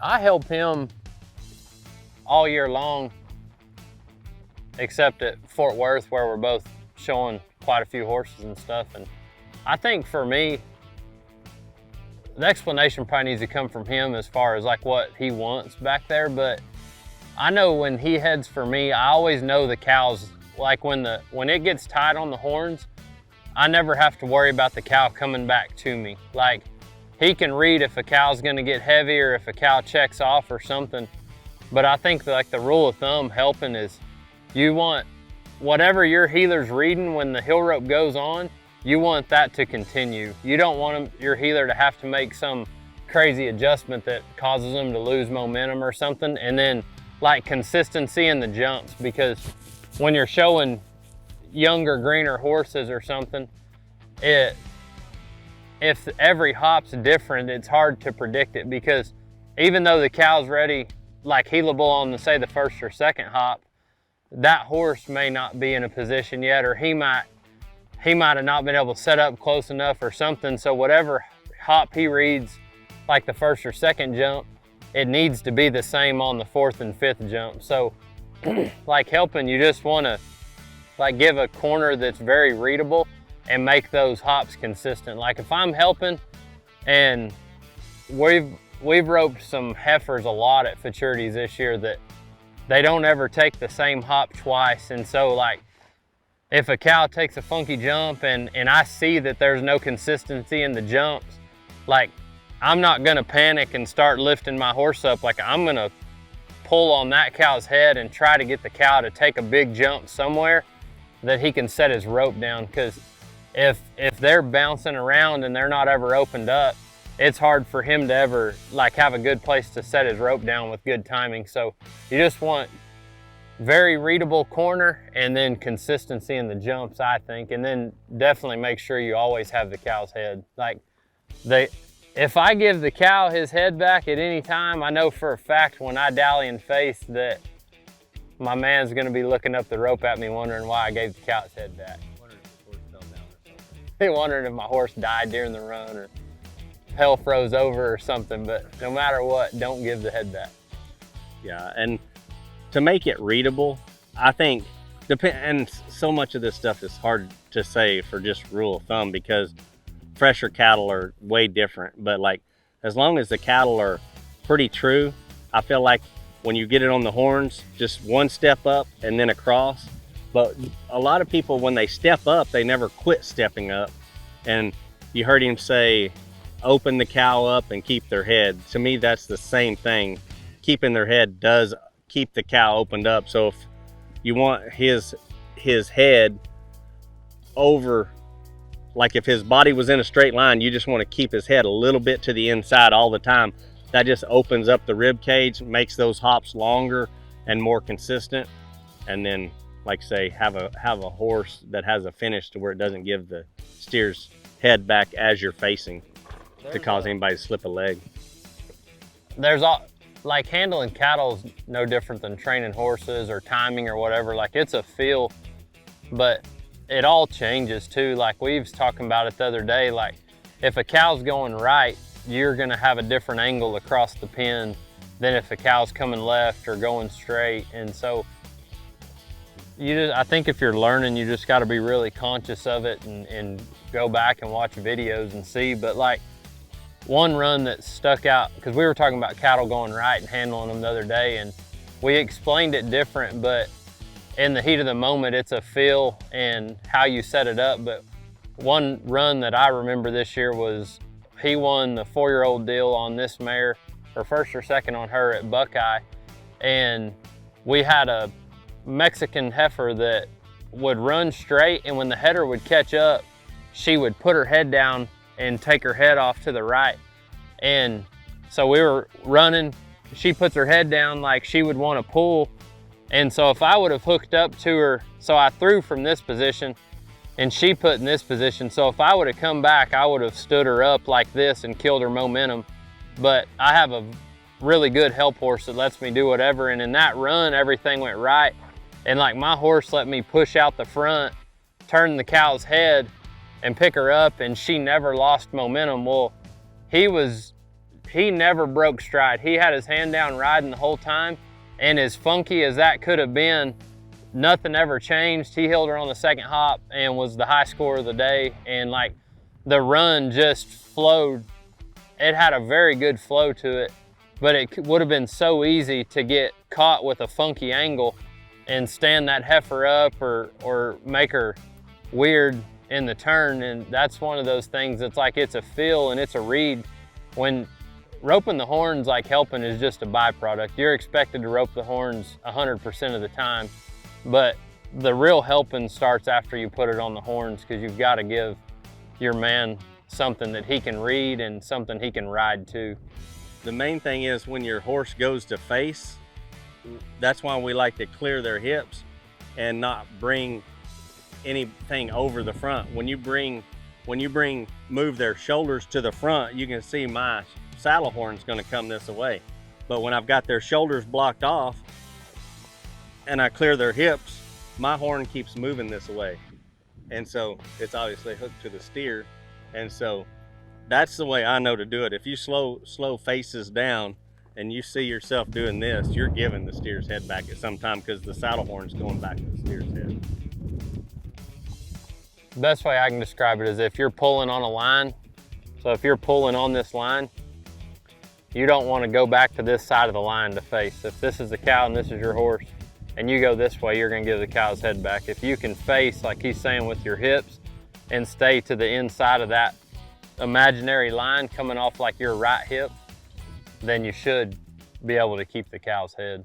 I help him all year long, except at Fort Worth where we're both showing quite a few horses and stuff. And I think for me, the explanation probably needs to come from him as far as like what he wants back there. But I know when he heads for me, I always know the cows, like when it gets tight on the horns, I never have to worry about the cow coming back to me. Like he can read if a cow's gonna get heavy or if a cow checks off or something. But I think like the rule of thumb helping is you want whatever your heeler's reading when the heel rope goes on, you want that to continue. You don't want your heeler to have to make some crazy adjustment that causes them to lose momentum or something. And then like consistency in the jumps, because when you're showing younger, greener horses or something, if every hop's different, it's hard to predict it, because even though the cow's ready, like heelable on the, say, the first or second hop, that horse may not be in a position yet, or he might have not been able to set up close enough or something. So whatever hop he reads, like the first or second jump, it needs to be the same on the fourth and fifth jump. So like helping, you just want to like give a corner that's very readable and make those hops consistent. Like if I'm helping, and we've roped some heifers a lot at futurities this year that they don't ever take the same hop twice. And so like if a cow takes a funky jump and I see that there's no consistency in the jumps, like I'm not gonna panic and start lifting my horse up. Like I'm gonna pull on that cow's head and try to get the cow to take a big jump somewhere that he can set his rope down. Because if they're bouncing around and they're not ever opened up, it's hard for him to ever like have a good place to set his rope down with good timing. So you just want very readable corner and then consistency in the jumps, I think. And then definitely make sure you always have the cow's head. Like if I give the cow his head back at any time, I know for a fact when I dally and face that my man's gonna be looking up the rope at me wondering why I gave the cow's head back. Wondering if the horse fell down or something. He wondering if my horse died during the run or hell froze over or something. But no matter what, don't give the head back. Yeah, and to make it readable, I think, and so much of this stuff is hard to say for just rule of thumb, because fresher cattle are way different. But like, as long as the cattle are pretty true, I feel like when you get it on the horns, just one step up and then across. But a lot of people, when they step up, they never quit stepping up. And you heard him say, open the cow up and keep their head. To me, that's the same thing. Keeping their head does keep the cow opened up. So if you want his head over, like if his body was in a straight line, you just want to keep his head a little bit to the inside all the time. That just opens up the rib cage, makes those hops longer and more consistent. And then, like say, have a horse that has a finish to where it doesn't give the steer's head back as you're facing to cause anybody to slip a leg. Like handling cattle is no different than training horses or timing or whatever. Like it's a feel, but it all changes too. Like we was talking about it the other day, like if a cow's going right, you're gonna have a different angle across the pen than if a cow's coming left or going straight. And so I think if you're learning, you just gotta be really conscious of it and go back and watch videos and see. But like one run that stuck out, because we were talking about cattle going right and handling them the other day, and we explained it different, but in the heat of the moment, it's a feel and how you set it up. But one run that I remember this year was he won the 4-year-old deal on this mare, or first or second on her at Buckeye. And we had a Mexican heifer that would run straight, and when the header would catch up, she would put her head down and take her head off to the right. And so we were running, she puts her head down like she would want to pull. And so if I would have hooked up to her, so I threw from this position and she put in this position. So if I would have come back, I would have stood her up like this and killed her momentum. But I have a really good help horse that lets me do whatever. And in that run, everything went right. And like my horse let me push out the front, turn the cow's head and pick her up, and she never lost momentum. Well, he was he never broke stride. He had his hand down riding the whole time, and as funky as that could have been, nothing ever changed. He held her on the second hop and was the high score of the day, and like the run just flowed. It had a very good flow to it, but it would have been so easy to get caught with a funky angle and stand that heifer up or make her weird in the turn. And that's one of those things that's like, it's a feel and it's a read. When roping the horns, like helping, is just a byproduct. You're expected to rope the horns 100% of the time, but the real helping starts after you put it on the horns, because you've got to give your man something that he can read and something he can ride to. The main thing is when your horse goes to face, that's why we like to clear their hips and not bring anything over the front. When you move their shoulders to the front, you can see my saddle horn's gonna come this way. But when I've got their shoulders blocked off and I clear their hips, my horn keeps moving this way. And so it's obviously hooked to the steer. And so that's the way I know to do it. If you slow faces down and you see yourself doing this, you're giving the steer's head back at some time, because the saddle horn's going back to the steer's head. The best way I can describe it is if you're pulling on a line. So if you're pulling on this line, you don't want to go back to this side of the line to face. If this is the cow and this is your horse, and you go this way, you're going to give the cow's head back. If you can face, like he's saying, with your hips and stay to the inside of that imaginary line coming off like your right hip, then you should be able to keep the cow's head.